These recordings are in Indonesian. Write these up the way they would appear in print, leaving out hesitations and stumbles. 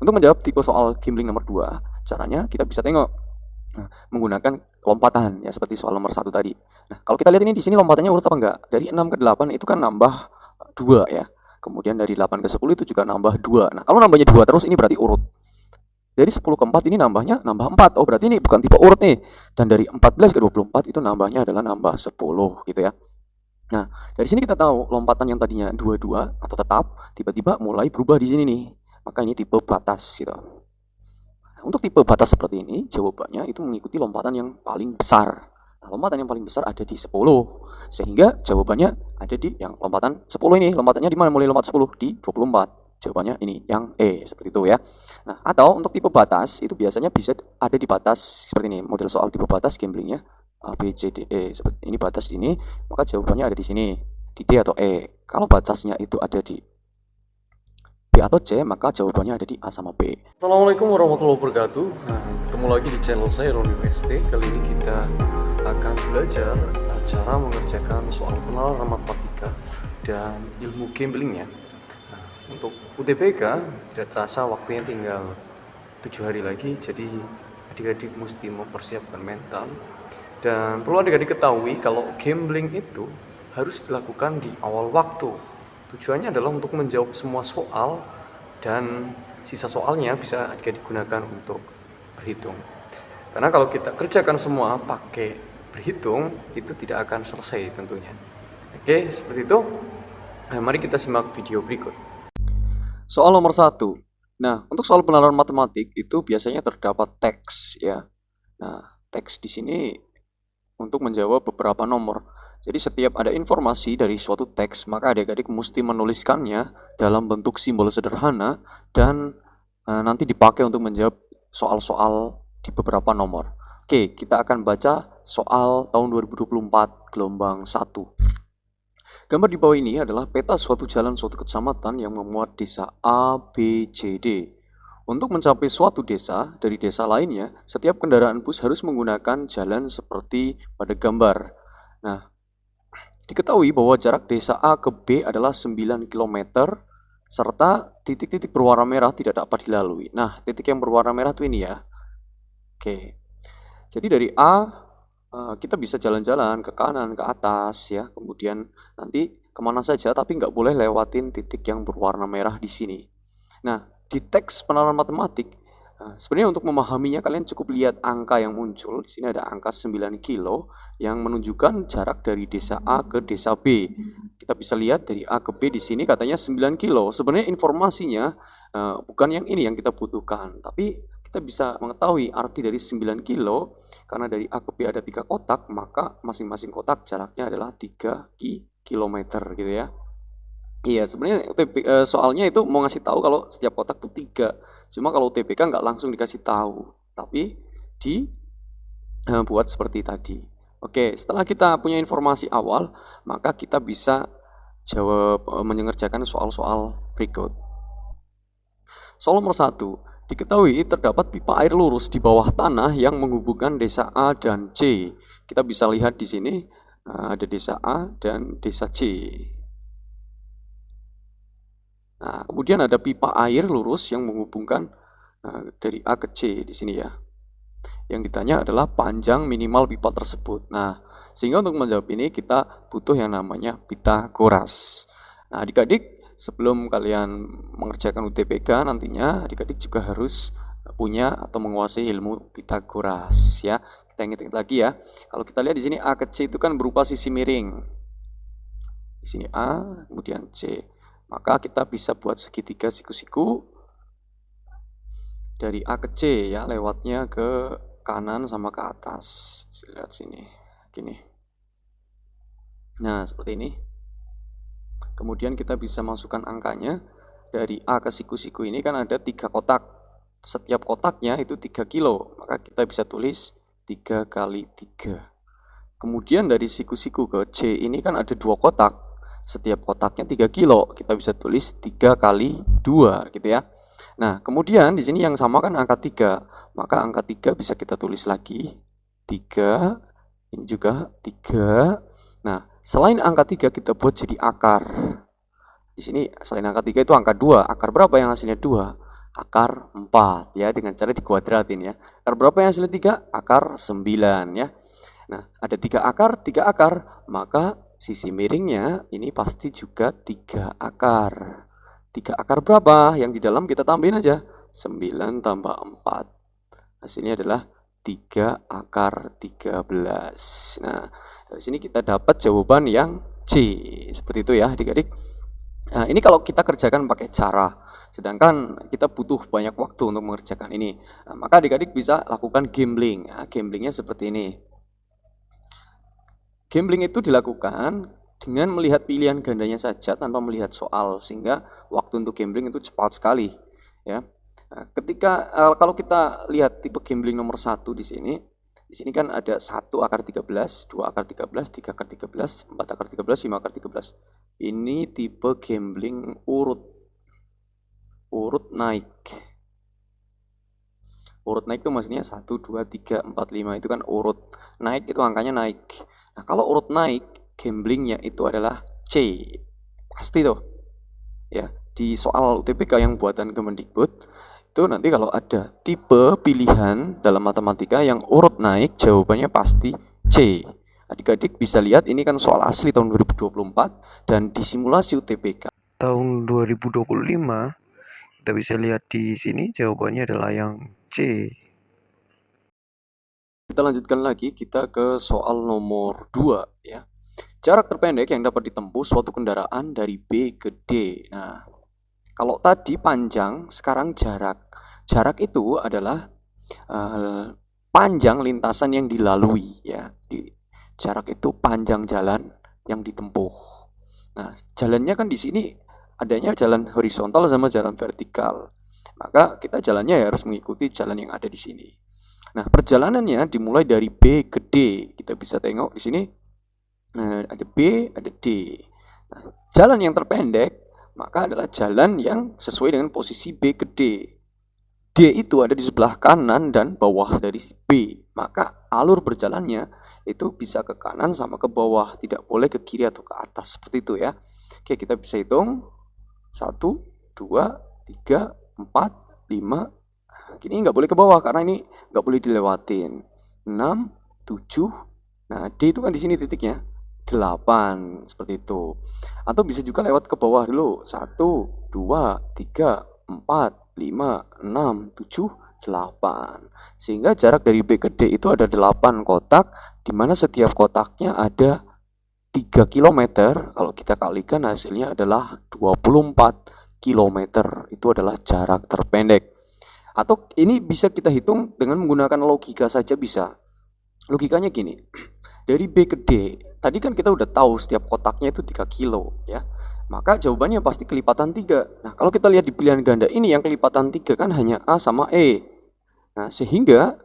Untuk menjawab tipe soal gambling nomor 2, caranya kita bisa tengok menggunakan lompatan ya seperti soal nomor 1 tadi. Nah, kalau kita lihat ini di sini lompatannya urut apa enggak? Dari 6 ke 8 itu kan nambah 2 ya. Kemudian dari 8 ke 10 itu juga nambah 2. Nah, kalau nambahnya 2 terus ini berarti urut. Dari 10 ke 4 ini nambahnya nambah 4. Oh, berarti ini bukan tipe urut nih. Dan dari 14 ke 24 itu nambahnya adalah nambah 10 gitu ya. Nah, dari sini kita tahu lompatan yang tadinya 22 atau tetap tiba-tiba mulai berubah di sini nih. Maka ini tipe batas gitu. Nah, untuk tipe batas seperti ini, jawabannya itu mengikuti lompatan yang paling besar. Nah, lompatan yang paling besar ada di 10. Sehingga jawabannya ada di yang lompatan 10 ini. Lompatannya di mana mulai lompat 10? Di 24. Jawabannya ini yang E, seperti itu ya. Nah, atau untuk tipe batas itu biasanya bisa ada di batas seperti ini. Model soal tipe batas gamblingnya A, B, C, D, E. Seperti ini batas di sini, maka jawabannya ada di sini, di D atau E. Kalau batasnya itu ada di B atau C, maka jawabannya ada di A sama B. Assalamualaikum warahmatullahi wabarakatuh. Nah, ketemu lagi di channel saya Roni WST. Kali ini kita akan belajar cara mengerjakan soal penalaran matematika dan ilmu gamblingnya. Nah, untuk UTBK tidak terasa waktunya tinggal 7 hari lagi, jadi adik-adik mesti mempersiapkan mental. Dan perlu adik-adik ketahui kalau gambling itu harus dilakukan di awal waktu. Tujuannya adalah untuk menjawab semua soal dan sisa soalnya bisa adik-adik gunakan untuk berhitung. Karena kalau kita kerjakan semua pakai berhitung, itu tidak akan selesai tentunya. Oke, seperti itu. Nah, mari kita simak video berikut. Soal nomor 1. Nah, untuk soal penalaran matematik itu biasanya terdapat teks ya. Nah, teks di sini untuk menjawab beberapa nomor. Jadi setiap ada informasi dari suatu teks, maka adik-adik mesti menuliskannya dalam bentuk simbol sederhana dan nanti dipakai untuk menjawab soal-soal di beberapa nomor. Oke, kita akan baca soal tahun 2024 gelombang 1. Gambar di bawah ini adalah peta suatu jalan suatu kecamatan yang memuat desa A, B, C, D. Untuk mencapai suatu desa dari desa lainnya, setiap kendaraan bus harus menggunakan jalan seperti pada gambar. Nah, diketahui bahwa jarak desa A ke B adalah 9 km, serta titik-titik berwarna merah tidak dapat dilalui. Nah, titik yang berwarna merah itu ini ya. Oke, jadi dari A, kita bisa jalan-jalan ke kanan, ke atas ya. Kemudian nanti kemana saja, tapi nggak boleh lewatin titik yang berwarna merah di sini. Nah, di teks penalaran matematik, sebenarnya untuk memahaminya kalian cukup lihat angka yang muncul. Di sini ada angka 9 kilo yang menunjukkan jarak dari desa A ke desa B. Kita bisa lihat dari A ke B di sini katanya 9 kilo. Sebenarnya informasinya bukan yang ini yang kita butuhkan, tapi kita bisa mengetahui arti dari 9 kilo karena dari A ke B ada 3 kotak, maka masing-masing kotak jaraknya adalah 3 kilometer gitu ya. Iya, sebenarnya soalnya itu mau ngasih tahu kalau setiap kotak tuh 3. Cuma kalau UTBK nggak langsung dikasih tahu, tapi buat seperti tadi. Oke, setelah kita punya informasi awal, maka kita bisa jawab mengerjakan soal-soal berikut. Soal nomor 1. Diketahui terdapat pipa air lurus di bawah tanah yang menghubungkan desa A dan C. Kita bisa lihat di sini ada desa A dan desa C. Nah, kemudian ada pipa air lurus yang menghubungkan dari A ke C di sini ya. Yang ditanya adalah panjang minimal pipa tersebut. Nah, sehingga untuk menjawab ini kita butuh yang namanya Pitagoras. Nah, adik-adik sebelum kalian mengerjakan UTBK nantinya, adik-adik juga harus punya atau menguasai ilmu Pitagoras ya. Kita ingat lagi ya. Kalau kita lihat di sini A ke C itu kan berupa sisi miring. Di sini A, kemudian C. Maka kita bisa buat segitiga siku-siku dari A ke C ya, lewatnya ke kanan sama ke atas. Lihat sini, gini. Nah, seperti ini. Kemudian kita bisa masukkan angkanya. Dari A ke siku-siku ini kan ada 3 kotak. Setiap kotaknya itu 3 kilo. Maka kita bisa tulis 3 kali 3. Kemudian dari siku-siku ke C ini kan ada 2 kotak. Setiap kotaknya 3 kilo. Kita bisa tulis 3 kali 2 gitu ya. Nah, kemudian di sini yang sama kan angka 3. Maka angka 3 bisa kita tulis lagi 3. Ini juga 3. Nah, selain angka 3 kita buat jadi akar. Di sini selain angka 3 itu angka 2. Akar berapa yang hasilnya 2? akar 4 ya, dengan cara dikuadratin ya. Akar berapa yang hasilnya 3? Akar 9 ya. Nah, ada 3 akar, maka sisi miringnya ini pasti juga 3 akar. 3 akar berapa? Yang di dalam kita tambahin aja. 9 tambah 4. Hasilnya adalah 3 akar 13. Nah, dari sini kita dapat jawaban yang C. Seperti itu ya adik-adik. Nah, ini kalau kita kerjakan pakai cara, sedangkan kita butuh banyak waktu untuk mengerjakan ini. Nah, maka adik-adik bisa lakukan gambling. Nah, gamblingnya seperti ini. Gambling itu dilakukan dengan melihat pilihan gandanya saja tanpa melihat soal, sehingga waktu untuk gambling itu cepat sekali ya. Nah, ketika kalau kita lihat tipe gambling nomor 1 di sini kan ada 1 akar 13, 2 akar 13, 3 akar 13, 4 akar 13, 5 akar 13. Ini tipe gambling urut naik. Urut naik itu maksudnya 1, 2, 3, 4, 5 itu kan urut. Naik itu angkanya naik. Nah, kalau urut naik, gamblingnya itu adalah C. Pasti tuh. Ya, di soal UTBK yang buatan Kemendikbud, itu nanti kalau ada tipe pilihan dalam matematika yang urut naik, jawabannya pasti C. Adik-adik bisa lihat ini kan soal asli tahun 2024 dan di simulasi UTBK Tahun 2025 kita bisa lihat di sini jawabannya adalah yang C. Kita lanjutkan lagi, kita ke soal nomor 2 ya. Jarak terpendek yang dapat ditempuh suatu kendaraan dari B ke D. Nah, kalau tadi panjang, sekarang jarak. Jarak itu adalah panjang lintasan yang dilalui ya. Jarak itu panjang jalan yang ditempuh. Nah, jalannya kan di sini adanya jalan horizontal sama jalan vertikal. Maka kita jalannya ya harus mengikuti jalan yang ada di sini. Nah, perjalanannya dimulai dari B ke D. Kita bisa tengok di sini. Nah, ada B, ada D. Nah, jalan yang terpendek maka adalah jalan yang sesuai dengan posisi B ke D. D itu ada di sebelah kanan dan bawah dari B. Maka alur berjalannya itu bisa ke kanan sama ke bawah, tidak boleh ke kiri atau ke atas. Seperti itu ya. Oke, kita bisa hitung 1, 2, 3, 4, 5. Ini nggak boleh ke bawah karena ini nggak boleh dilewatin. 6, 7. Nah, D itu kan di sini titiknya. 8 seperti itu. Atau bisa juga lewat ke bawah dulu. 1, 2, 3, 4, 5, 6, 7, 8. Sehingga jarak dari B ke D itu ada 8 kotak, di mana setiap kotaknya ada 3 km. Kalau kita kalikan hasilnya adalah 24 km. Itu adalah jarak terpendek. Atau ini bisa kita hitung dengan menggunakan logika saja bisa. Logikanya gini. Dari B ke D, tadi kan kita udah tahu setiap kotaknya itu 3 kilo ya. Maka jawabannya pasti kelipatan 3. Nah, kalau kita lihat di pilihan ganda ini yang kelipatan 3 kan hanya A sama E. Nah, sehingga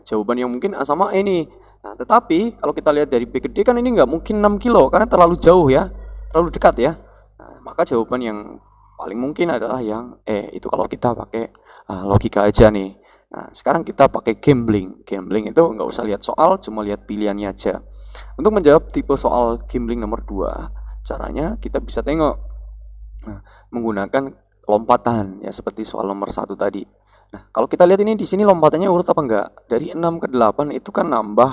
jawaban yang mungkin A sama E nih. Nah, tetapi kalau kita lihat dari B ke D kan ini nggak mungkin 6 kilo karena terlalu jauh ya. Terlalu dekat ya. Nah, maka jawaban yang paling mungkin adalah yang E. Itu kalau kita pakai logika aja nih. Nah, sekarang kita pakai gambling. Gambling itu nggak usah lihat soal, cuma lihat pilihannya aja. Untuk menjawab tipe soal gambling nomor 2, caranya kita bisa tengok menggunakan lompatan ya seperti soal nomor 1 tadi. Nah, kalau kita lihat ini di sini lompatannya urut apa enggak? Dari 6 ke 8 itu kan nambah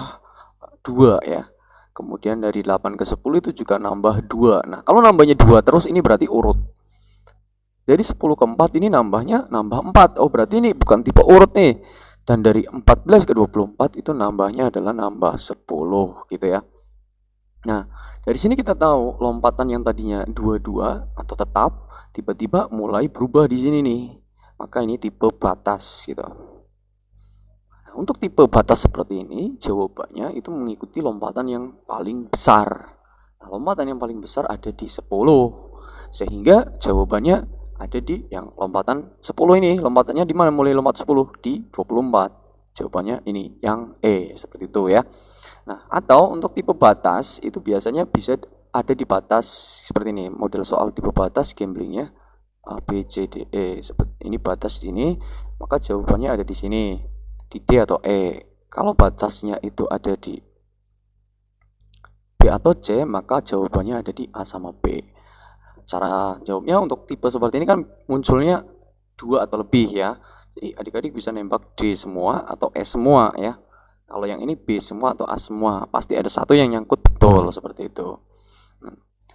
2 ya. Kemudian dari 8 ke 10 itu juga nambah 2. Nah, kalau nambahnya 2 terus ini berarti urut. Jadi 10 ke 4 ini nambahnya nambah 4. Oh, berarti ini bukan tipe urut nih. Dan dari 14 ke 24 itu nambahnya adalah nambah 10 gitu ya. Nah, dari sini kita tahu lompatan yang tadinya 22 atau tetap tiba-tiba mulai berubah di sini nih. Maka ini tipe batas gitu. Nah, untuk tipe batas seperti ini jawabannya itu mengikuti lompatan yang paling besar. Nah, lompatan yang paling besar ada di 10. Sehingga jawabannya ada di yang lompatan 10 ini. Lompatannya di mana mulai lompat 10? Di 24. Jawabannya ini yang E, seperti itu ya. Nah, atau untuk tipe batas itu biasanya bisa ada di batas seperti ini. Model soal tipe batas gamblingnya A, B, C, D, E. Seperti ini batas sini, maka jawabannya ada di sini. Di D atau E. Kalau batasnya itu ada di B atau C, maka jawabannya ada di A sama B. Cara jawabnya untuk tipe seperti ini kan munculnya 2 atau lebih ya. Jadi adik-adik bisa nembak D semua atau E semua ya. Kalau yang ini B semua atau A semua, pasti ada satu yang nyangkut betul seperti itu.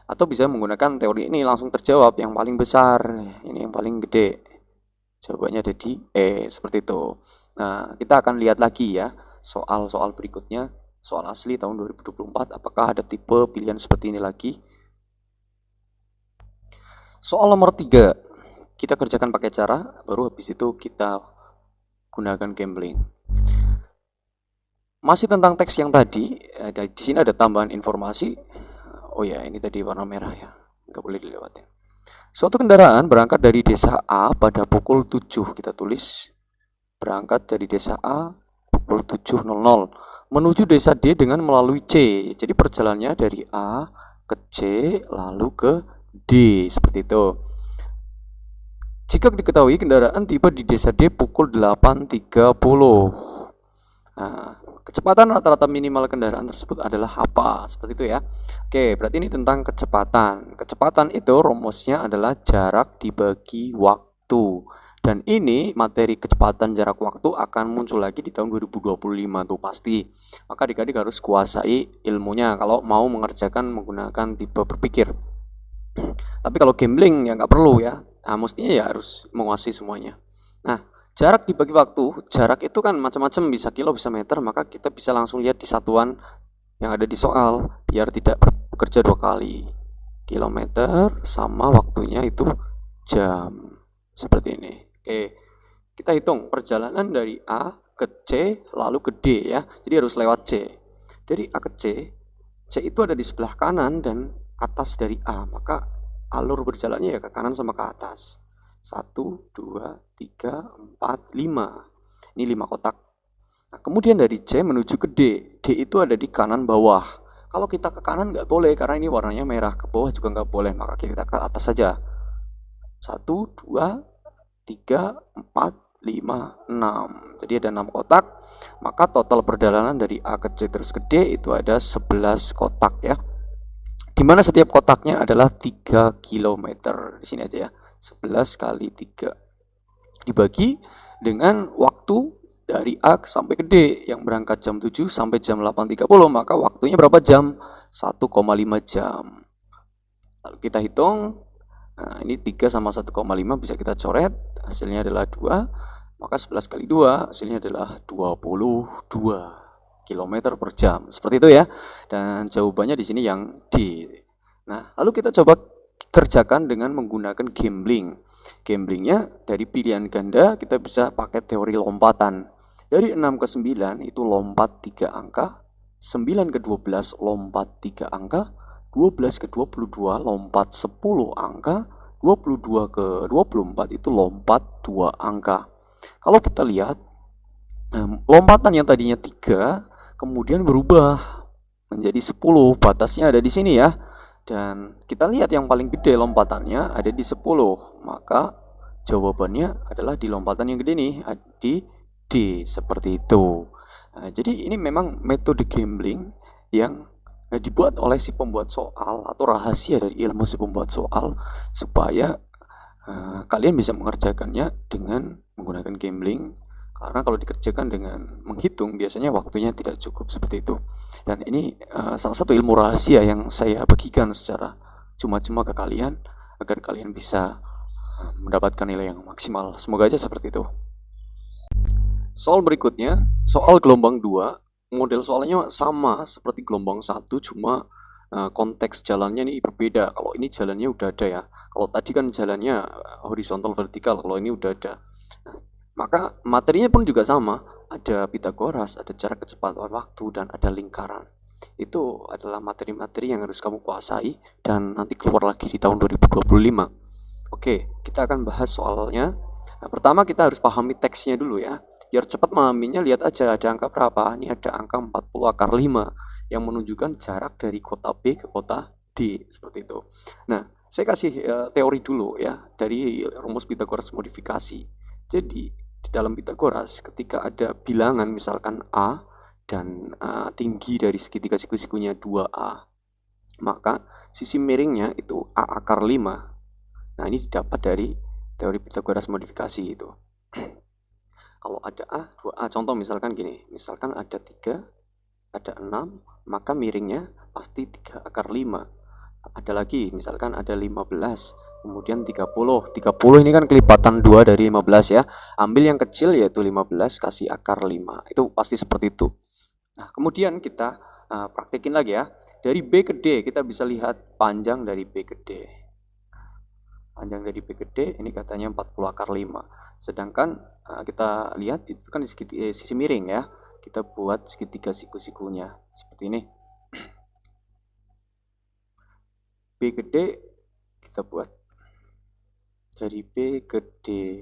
Atau bisa menggunakan teori ini langsung terjawab yang paling besar, ini yang paling gede. Jawabannya ada di E seperti itu. Nah, kita akan lihat lagi ya soal-soal berikutnya, soal asli tahun 2024, apakah ada tipe pilihan seperti ini lagi. Soal nomor 3, kita kerjakan pakai cara, baru habis itu kita gunakan gambling. Masih tentang teks yang tadi, di sini ada tambahan informasi. Oh ya, ini tadi warna merah ya, nggak boleh dilewatin. Suatu kendaraan berangkat dari desa A pada pukul 7, kita tulis. Berangkat dari desa A pukul 7.00 menuju desa D dengan melalui C. Jadi perjalanannya dari A ke C lalu ke D, seperti itu. Jika diketahui kendaraan tiba di desa D pukul 8.30. Nah, kecepatan rata-rata minimal kendaraan tersebut adalah apa? Seperti itu ya. Oke, berarti ini tentang kecepatan. Kecepatan itu rumusnya adalah jarak dibagi waktu. Dan ini materi kecepatan jarak waktu akan muncul lagi di tahun 2025 tuh pasti. Maka adik-adik harus kuasai ilmunya kalau mau mengerjakan menggunakan tipe berpikir. Tapi kalau gambling ya nggak perlu ya. Nah, mestinya ya harus menguasai semuanya. Nah, jarak dibagi waktu, jarak itu kan macam-macam, bisa kilo, bisa meter, maka kita bisa langsung lihat di satuan yang ada di soal biar tidak bekerja dua kali. Kilometer sama waktunya itu jam. Seperti ini. Oke, kita hitung perjalanan dari A ke C lalu ke D ya. Jadi harus lewat C. Dari A ke C, C itu ada di sebelah kanan dan atas dari A, maka alur berjalannya ya ke kanan sama ke atas. 1, 2, 3, 4, 5. Ini 5 kotak. Nah, kemudian dari C menuju ke D. D itu ada di kanan bawah. Kalau kita ke kanan nggak boleh karena ini warnanya merah. Ke bawah juga nggak boleh, maka kita ke atas saja. 1, 2, 3, 4, 5, 6. Jadi ada 6 kotak. Maka total perjalanan dari A ke C terus ke D itu ada 11 kotak ya. Dimana setiap kotaknya adalah 3 km. Di sini aja ya. 11 kali 3 dibagi dengan waktu dari A sampai ke D yang berangkat jam 7 sampai jam 8.30, maka waktunya berapa jam? 1,5 jam. Lalu kita hitung. Nah, ini 3 sama 1,5 bisa kita coret, hasilnya adalah 2. Maka 11 kali 2 hasilnya adalah 22 km per jam. Seperti itu ya. Dan jawabannya di sini yang D. Nah, lalu kita coba kerjakan dengan menggunakan gambling. Gamblingnya dari pilihan ganda kita bisa pakai teori lompatan. Dari 6 ke 9 itu lompat 3 angka, 9 ke 12 lompat 3 angka, 12 ke 22 lompat 10 angka, 22 ke 24 itu lompat 2 angka. Kalau kita lihat lompatan yang tadinya 3 kemudian berubah menjadi 10, batasnya ada di sini ya. Dan kita lihat yang paling gede lompatannya ada di 10, maka jawabannya adalah di lompatan yang gede nih, di D, seperti itu. Nah, jadi ini memang metode gambling yang dibuat oleh si pembuat soal atau rahasia dari ilmu si pembuat soal supaya kalian bisa mengerjakannya dengan menggunakan gambling. Karena kalau dikerjakan dengan menghitung biasanya waktunya tidak cukup, seperti itu. Dan ini salah satu ilmu rahasia yang saya bagikan secara cuma-cuma ke kalian agar kalian bisa mendapatkan nilai yang maksimal. Semoga aja seperti itu. Soal berikutnya, soal gelombang 2. Model soalnya sama seperti gelombang 1, cuma konteks jalannya ini berbeda. Kalau ini jalannya udah ada ya. Kalau tadi kan jalannya horizontal vertikal, kalau ini udah ada. Maka materinya pun juga sama, ada Pitagoras, ada jarak kecepatan waktu, dan ada lingkaran. Itu adalah materi-materi yang harus kamu kuasai dan nanti keluar lagi di tahun 2025. Oke, kita akan bahas soalnya. Nah, pertama kita harus pahami teksnya dulu ya. Biar cepat memahaminya, lihat aja ada angka berapa. Ini ada angka 40 akar 5 yang menunjukkan jarak dari kota B ke kota D, seperti itu. Nah, saya kasih teori dulu ya dari rumus Pitagoras modifikasi. Jadi di dalam Pitagoras ketika ada bilangan misalkan A dan tinggi dari segitiga siku-sikunya 2A, maka sisi miringnya itu A akar 5. Nah, ini didapat dari teori Pythagoras modifikasi itu. Kalau ada A, 2A, contoh misalkan gini, misalkan ada 3, ada 6, maka miringnya pasti 3 akar 5. Ada lagi, misalkan ada 15, kemudian 30. 30 ini kan kelipatan 2 dari 15 ya. Ambil yang kecil yaitu 15 kasih akar 5. Itu pasti seperti itu. Nah, kemudian kita praktekin lagi ya. Dari B ke D kita bisa lihat panjang dari B ke D. Panjang dari B ke D ini katanya 40 akar 5. Sedangkan kita lihat itu kan di sisi miring ya. Kita buat segitiga siku-sikunya seperti ini. B ke D kita buat dari B ke D.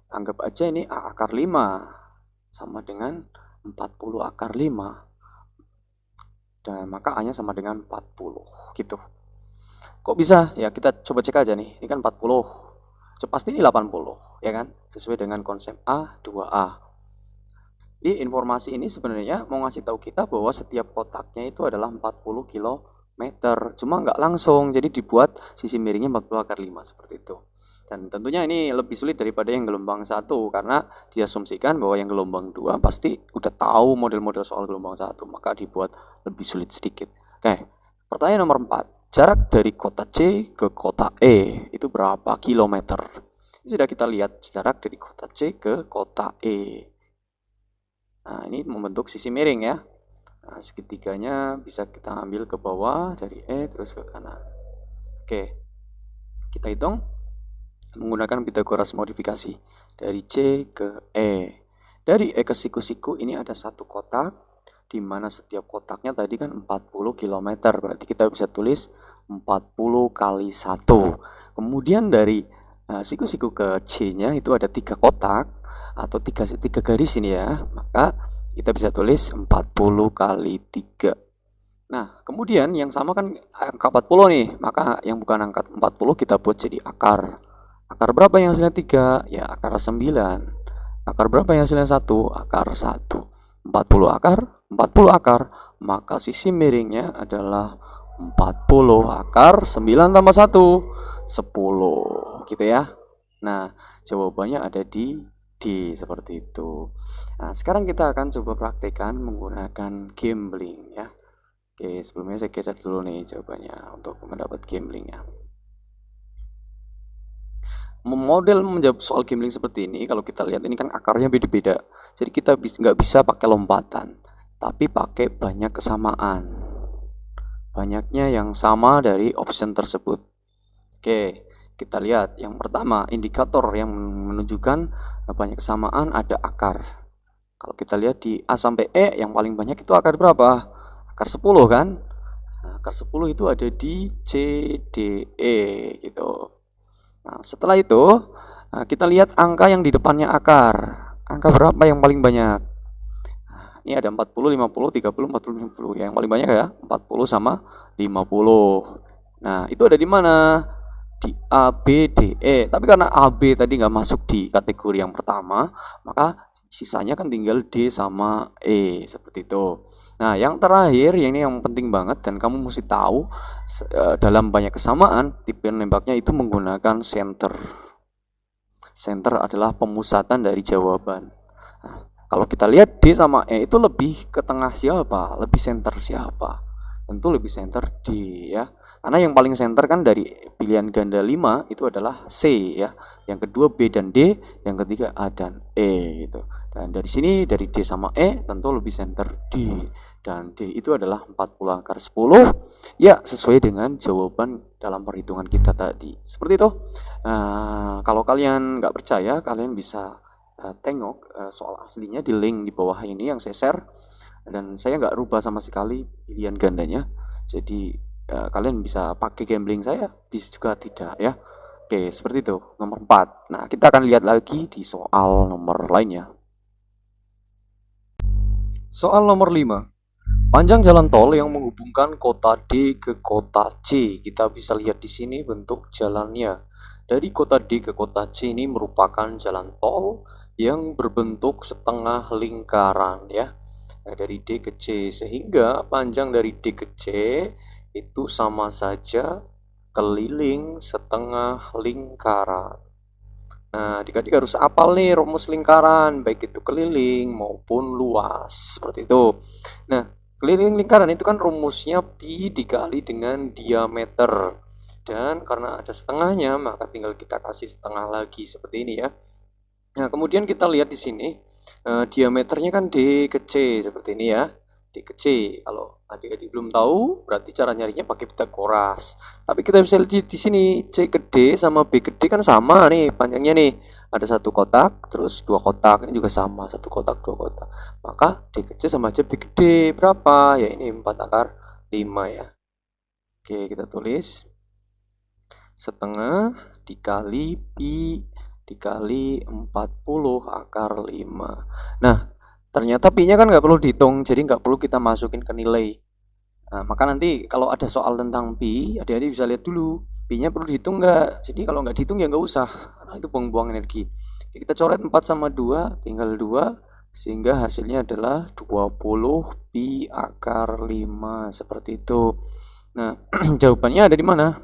Anggap aja ini A akar 5 sama dengan 40 akar 5. Dan maka A-nya sama dengan 40 gitu. Kok bisa? Ya kita coba cek aja nih. Ini kan 40. Pasti ini 80 ya kan? Sesuai dengan konsep A, 2A. Jadi informasi ini sebenarnya mau ngasih tahu kita bahwa setiap kotaknya itu adalah 40 kilometer. Cuma nggak langsung, jadi dibuat sisi miringnya 40 akar 5 seperti itu. Dan tentunya ini lebih sulit daripada yang gelombang 1 karena diasumsikan bahwa yang gelombang 2 pasti udah tahu model-model soal gelombang 1, maka dibuat lebih sulit sedikit. Oke, pertanyaan nomor 4. Jarak dari kota C ke kota E itu berapa kilometer? Ini sudah kita lihat jarak dari kota C ke kota E. Nah, ini membentuk sisi miring ya. Nah, segitiganya bisa kita ambil ke bawah dari E terus ke kanan. Oke, kita hitung menggunakan Pythagoras modifikasi dari C ke E. Dari E ke siku-siku ini ada satu kotak, di mana setiap kotaknya tadi kan 40 km. Berarti kita bisa tulis 40 kali 1. Kemudian dari siku-siku ke C-nya itu ada 3 kotak atau 3 garis ini ya. Maka kita bisa tulis 40 kali 3. Nah, kemudian yang sama kan angka 40 nih. Maka yang bukan angka 40 kita buat jadi akar. Akar berapa yang hasilnya 3? Ya, akar 9. Akar berapa yang hasilnya 1? Akar 1. 40 akar, 40 akar. Maka sisi miringnya adalah 40 akar 9 tambah 1, 10. Gitu ya. Nah, jawabannya ada di D seperti itu. Nah, sekarang kita akan coba praktekkan menggunakan gambling ya. Oke, sebelumnya saya geser dulu nih jawabannya untuk mendapat gamblingnya. Model menjawab soal gambling seperti ini, kalau kita lihat ini kan akarnya beda-beda. Jadi kita nggak bisa pakai lompatan, tapi pakai banyak kesamaan. Banyaknya yang sama dari option tersebut. Oke, kita lihat yang pertama, indikator yang menunjukkan banyak kesamaan ada akar. Kalau kita lihat di A sampai E yang paling banyak itu akar berapa? Akar 10 kan? Nah, akar 10 itu ada di C, D, E gitu. Nah, setelah itu kita lihat angka yang di depannya akar. Angka berapa yang paling banyak? Nah, ini ada 40, 50, 30, 40, 50. Yang paling banyak ya 40 sama 50. Nah, itu ada di mana? Di A, B, D, E. Tapi karena A, B tadi nggak masuk di kategori yang pertama, maka sisanya kan tinggal D sama E seperti itu. Nah, yang terakhir ini yang penting banget dan kamu mesti tahu dalam banyak kesamaan tipe nembaknya itu menggunakan center. Center adalah pemusatan dari jawaban. Nah, kalau kita lihat D sama E itu lebih ke tengah siapa? Lebih center siapa? Tentu lebih center D ya. Karena yang paling center kan dari pilihan ganda 5 itu adalah C ya. Yang kedua B dan D, yang ketiga A dan E gitu. Dan dari sini dari D sama E tentu lebih center D. Dan D itu adalah 40 akar 10. Ya, sesuai dengan jawaban dalam perhitungan kita tadi. Seperti itu. Kalau kalian nggak percaya, kalian bisa tengok soal aslinya di link di bawah ini yang saya share. Dan saya nggak rubah sama sekali pilihan gandanya. Jadi kalian bisa pakai gambling saya, bisa juga tidak ya. Oke, seperti itu. Nomor 4. Nah, kita akan lihat lagi di soal nomor lainnya. Soal nomor 5. Panjang jalan tol yang menghubungkan kota D ke kota C. Kita bisa lihat di sini bentuk jalannya. Dari kota D ke kota C ini merupakan jalan tol yang berbentuk setengah lingkaran ya. Nah, dari D ke C, sehingga panjang dari D ke C itu sama saja keliling setengah lingkaran. Nah, adik-adik harus apal nih rumus lingkaran, baik itu keliling maupun luas, seperti itu. Nah, keliling lingkaran itu kan rumusnya pi dikali dengan diameter. Dan karena ada setengahnya, maka tinggal kita kasih setengah lagi, seperti ini ya. Nah, kemudian kita lihat di sini, diameternya kan D ke C, seperti ini ya. D ke C. Kalau adik-adik belum tahu, berarti cara nyarinya pakai Pitagoras. Tapi kita bisa lihat di sini C ke D sama B ke D kan sama nih panjangnya nih. Ada satu kotak, terus dua kotak. Ini juga sama, satu kotak, dua kotak. Maka D ke C sama aja B ke D. Berapa? Ya ini 4 akar 5 ya. Oke, kita tulis setengah dikali pi dikali 40 akar 5. Nah, ternyata pi-nya kan nggak perlu dihitung, jadi nggak perlu kita masukin ke nilai. Nah, maka nanti kalau ada soal tentang pi, adik-adik bisa lihat dulu, pi-nya perlu dihitung nggak. Jadi kalau nggak dihitung ya nggak usah, karena itu buang-buang energi. Oke, kita coret 4 sama 2, tinggal 2, sehingga hasilnya adalah 20 pi akar 5, seperti itu. Nah, jawabannya ada di mana?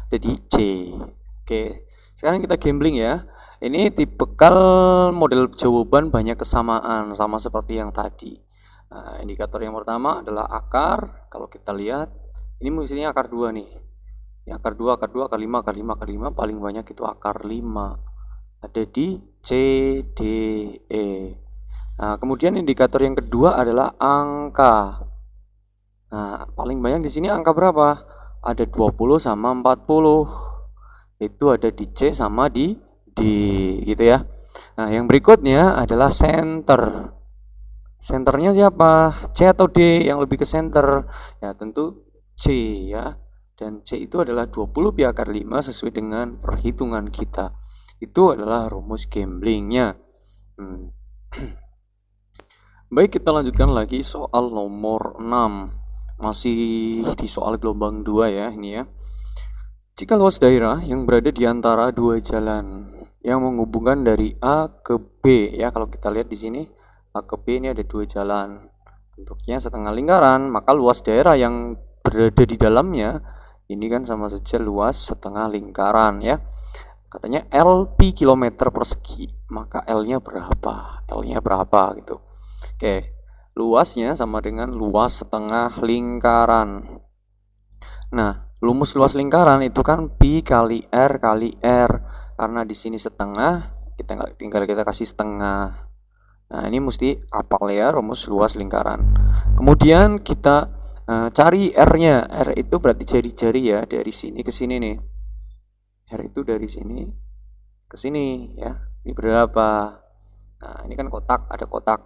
Ada di C. Oke, sekarang kita gambling ya. Ini tipikal model jawaban banyak kesamaan, sama seperti yang tadi. Nah, indikator yang pertama adalah akar. Kalau kita lihat, ini mestinya akar 2 nih. Ini akar 2, akar 2, akar 5, akar 5, akar 5. Paling banyak itu akar 5. Ada di C, D, E. Nah, kemudian indikator yang kedua adalah angka. Nah, paling banyak di sini angka berapa? Ada 20 sama 40. Itu ada di C sama di D gitu ya. Nah, yang berikutnya adalah center. Centernya siapa? C atau D yang lebih ke center? Ya, tentu C ya. Dan C itu adalah 20 pi akar 5 sesuai dengan perhitungan kita. Itu adalah rumus gamblingnya. Baik, kita lanjutkan lagi soal nomor 6. Masih di soal gelombang 2 ya ini ya. Jika luas daerah yang berada di antara dua jalan yang menghubungkan dari A ke B ya, kalau kita lihat di sini A ke B ini ada dua jalan, bentuknya setengah lingkaran, maka luas daerah yang berada di dalamnya ini kan sama saja luas setengah lingkaran ya. Katanya L pi kilometer persegi, maka L-nya berapa? L-nya berapa gitu. Oke, luasnya sama dengan luas setengah lingkaran. Nah, rumus luas lingkaran itu kan pi kali r kali r. Karena di sini setengah, kita tinggal kita kasih setengah. Nah, ini mesti apal ya rumus luas lingkaran. Kemudian kita cari r-nya. R itu berarti jari-jari ya, dari sini ke sini nih. R itu dari sini ke sini ya. Ini berapa? Nah, ini kan kotak, ada kotak.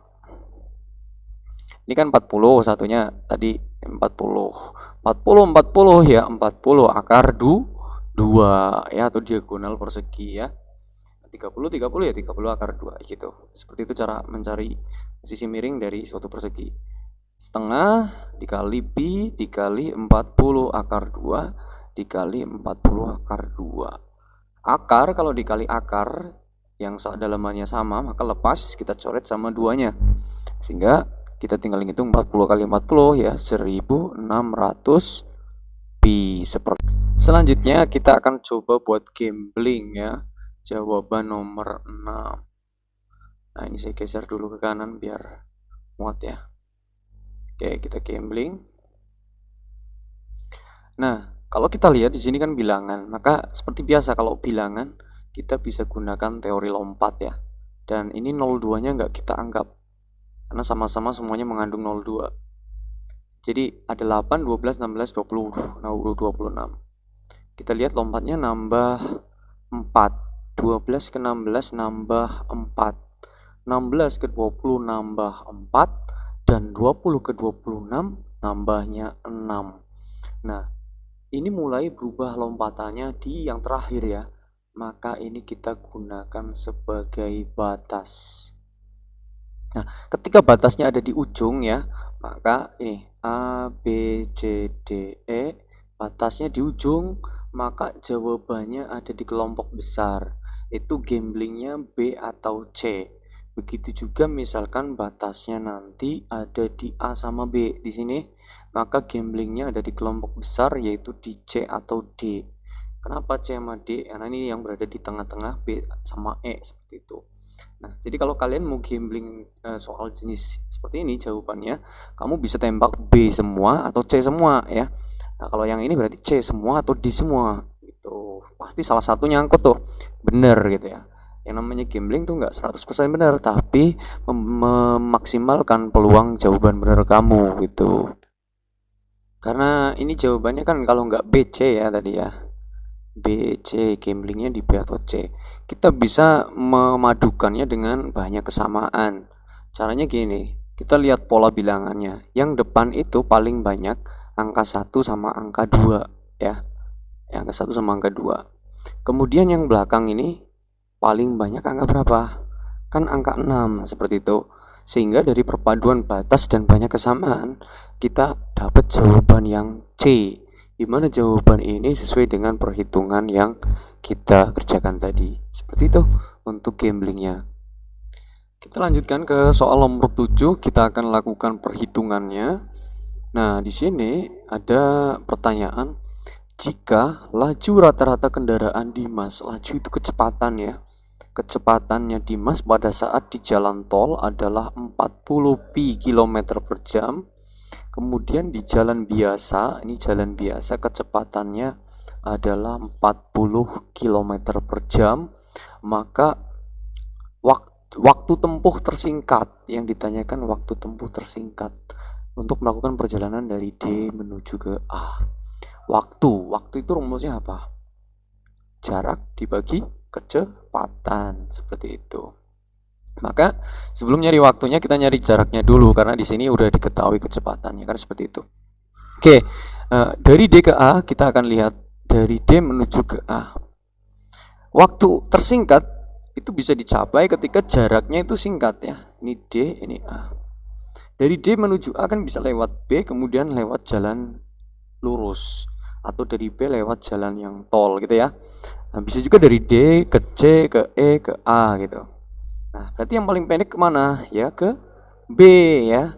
Ini kan 40, satunya tadi 40 ya, 40 akar 2 ya, atau diagonal persegi ya. 30 ya 30 akar 2 gitu. Seperti itu cara mencari sisi miring dari suatu persegi. Setengah dikali pi dikali 40 akar 2 dikali 40 akar 2. Akar kalau dikali akar yang dalamannya sama, maka lepas kita coret sama duanya. Sehingga kita tinggal hitung 40 kali 40 ya, 1600 pi. Selanjutnya kita akan coba buat gambling ya. Jawaban nomor 6. Nah, ini saya geser dulu ke kanan biar muat ya. Oke, kita gambling. Nah, kalau kita lihat di sini kan bilangan, maka seperti biasa kalau bilangan kita bisa gunakan teori lompat ya. Dan ini 02-nya nggak kita anggap, karena sama-sama semuanya mengandung 02. Jadi ada 8, 12, 16, 20, 26. Kita lihat lompatnya nambah 4. 12 ke 16 nambah 4. 16 ke 20 nambah 4. Dan 20 ke 26 nambahnya 6. Nah, ini mulai berubah lompatannya di yang terakhir ya. Maka ini kita gunakan sebagai batas. Nah, ketika batasnya ada di ujung ya, maka ini A, B, C, D, E, batasnya di ujung, maka jawabannya ada di kelompok besar. Itu gamblingnya B atau C. Begitu juga misalkan batasnya nanti ada di A sama B di sini, maka gamblingnya ada di kelompok besar yaitu di C atau D. Kenapa C sama D? Karena ini yang berada di tengah-tengah, B sama E seperti itu. Nah, jadi kalau kalian mau gambling soal jenis seperti ini jawabannya, kamu bisa tembak B semua atau C semua ya. Nah, kalau yang ini berarti C semua atau D semua gitu. Pasti salah satu nyangkut tuh. Bener gitu ya. Yang namanya gambling tuh nggak 100% benar, tapi memaksimalkan peluang jawaban benar kamu gitu. Karena ini jawabannya kan kalau nggak B, C ya tadi ya. B, C, gamblingnya di B atau C. Kita bisa memadukannya dengan banyak kesamaan. Caranya gini, kita lihat pola bilangannya. Yang depan itu paling banyak angka 1 sama angka 2 ya. Angka 1 sama angka 2. Kemudian yang belakang ini paling banyak angka berapa? Kan angka 6 seperti itu. Sehingga dari perpaduan batas dan banyak kesamaan, kita dapat jawaban yang C, di mana jawaban ini sesuai dengan perhitungan yang kita kerjakan tadi. Seperti itu untuk gamblingnya. Kita lanjutkan ke soal nomor 7, kita akan lakukan perhitungannya. Nah, di sini ada pertanyaan, jika laju rata-rata kendaraan Dimas, laju itu kecepatan ya. Kecepatannya Dimas pada saat di jalan tol adalah 40 pi km per jam. Kemudian di jalan biasa, ini jalan biasa kecepatannya adalah 40 km per jam. Maka waktu tempuh tersingkat, yang ditanyakan waktu tempuh tersingkat untuk melakukan perjalanan dari D menuju ke A. Waktu itu rumusnya apa? Jarak dibagi kecepatan, seperti itu. Maka sebelum nyari waktunya kita nyari jaraknya dulu, karena di sini udah diketahui kecepatannya kan, seperti itu. Oke, dari D ke A kita akan lihat dari D menuju ke A. Waktu tersingkat itu bisa dicapai ketika jaraknya itu singkat ya. Ini D, ini A. Dari D menuju A kan bisa lewat B, kemudian lewat jalan lurus, atau dari B lewat jalan yang tol gitu ya. Nah, bisa juga dari D ke C ke E ke A gitu. Nah, berarti yang paling pendek kemana? Ya ke B ya.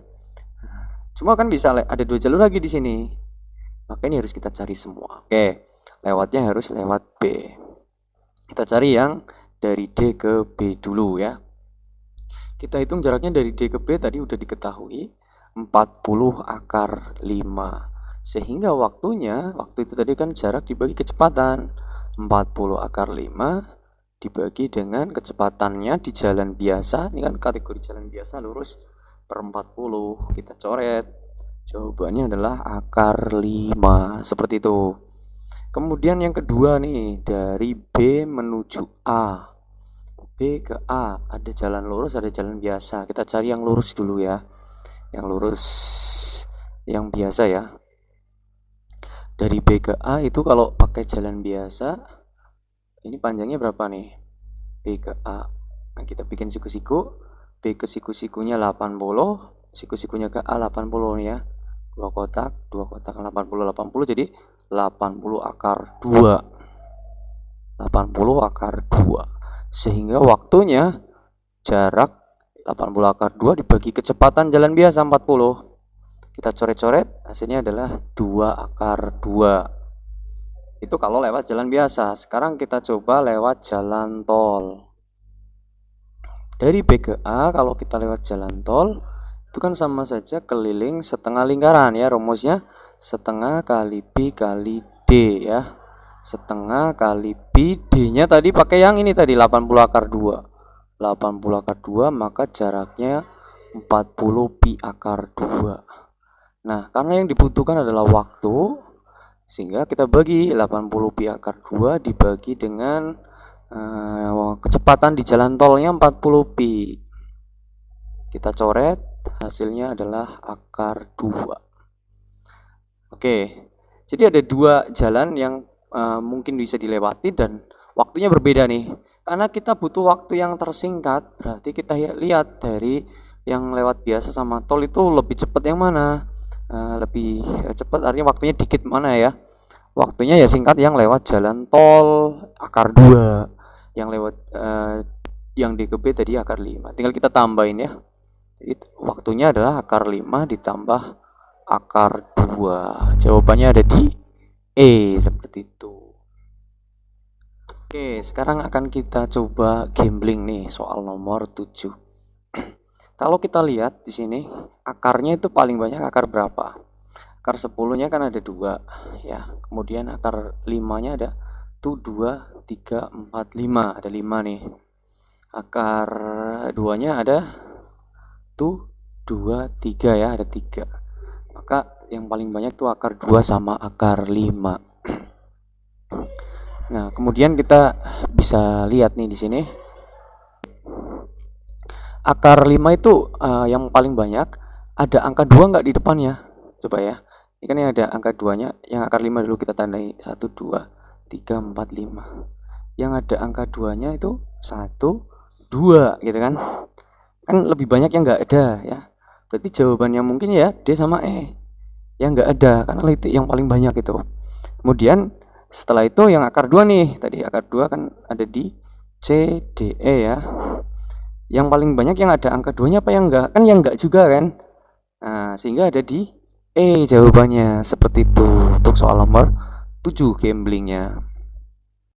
Cuma kan bisa ada 2 jalur lagi di sini. Maka ini harus kita cari semua. Oke, lewatnya harus lewat B. Kita cari yang dari D ke B dulu ya. Kita hitung jaraknya dari D ke B tadi udah diketahui 40 akar 5. Sehingga waktu itu tadi kan jarak dibagi kecepatan. 40 akar 5 dibagi dengan kecepatannya di jalan biasa. Ini kan kategori jalan biasa lurus per 40. Kita coret. Jawabannya adalah akar 5. Seperti itu. Kemudian yang kedua nih, dari B menuju A. B ke A, ada jalan lurus, ada jalan biasa. Kita cari yang lurus dulu ya. Yang lurus, yang biasa ya. Dari B ke A itu kalau pakai jalan biasa, ini panjangnya berapa nih? B ke A. Nah, kita bikin siku-siku. B ke siku-sikunya 80, siku-sikunya ke A 80 nih ya. 2 kotak 80 jadi 80 akar 2. 80 akar 2. Sehingga waktunya jarak 80 akar 2 dibagi kecepatan jalan biasa 40. Kita coret-coret, hasilnya adalah 2 akar 2. Itu kalau lewat jalan biasa. Sekarang kita coba lewat jalan tol. Dari B ke A, kalau kita lewat jalan tol, itu kan sama saja keliling setengah lingkaran ya. Rumusnya setengah kali P kali D ya. Setengah kali P, D-nya tadi pakai yang ini tadi 80 akar 2. 80 akar 2, maka jaraknya 40 Pi akar 2. Nah, karena yang dibutuhkan adalah waktu, sehingga kita bagi 80 Pi akar 2 dibagi dengan kecepatan di jalan tolnya 40 Pi. Kita coret, hasilnya adalah akar 2. Oke, jadi ada 2 jalan yang mungkin bisa dilewati dan waktunya berbeda nih. Karena kita butuh waktu yang tersingkat, berarti kita lihat dari yang lewat biasa sama tol itu lebih cepat yang mana? Lebih cepat artinya waktunya dikit mana ya? Waktunya ya singkat yang lewat jalan tol akar 2. Yang lewat yang di ke B tadi akar 5. Tinggal kita tambahin ya. Jadi waktunya adalah akar 5 ditambah akar 2. Jawabannya ada di E, seperti itu. Oke, sekarang akan kita coba gambling nih soal nomor 7. Kalau kita lihat di sini, akarnya itu paling banyak akar berapa? Akar 10-nya kan ada 2 ya. Kemudian akar 5-nya ada tuh 2, 3, 4, 5. Ada 5 nih. Akar 2-nya ada tuh 2, 3 ya, ada 3. Maka yang paling banyak tuh akar 2 sama akar 5. Nah, kemudian kita bisa lihat nih di sini. Akar 5 itu yang paling banyak ada angka 2 nggak di depannya? Coba ya. Ini kan yang ada angka 2-nya, yang akar 5 dulu kita tandai 1, 2, 3, 4, 5. Yang ada angka 2-nya itu 1, 2 gitu kan. Kan lebih banyak yang nggak ada ya. Berarti jawabannya mungkin ya D sama E. Yang nggak ada karena itu yang paling banyak itu. Kemudian setelah itu yang akar 2 nih. Tadi akar 2 kan ada di C, D, E ya. Yang paling banyak yang ada angka 2-nya apa yang enggak? Kan yang enggak juga kan? Nah, sehingga ada di E jawabannya. Seperti itu untuk soal nomor 7 gamblingnya.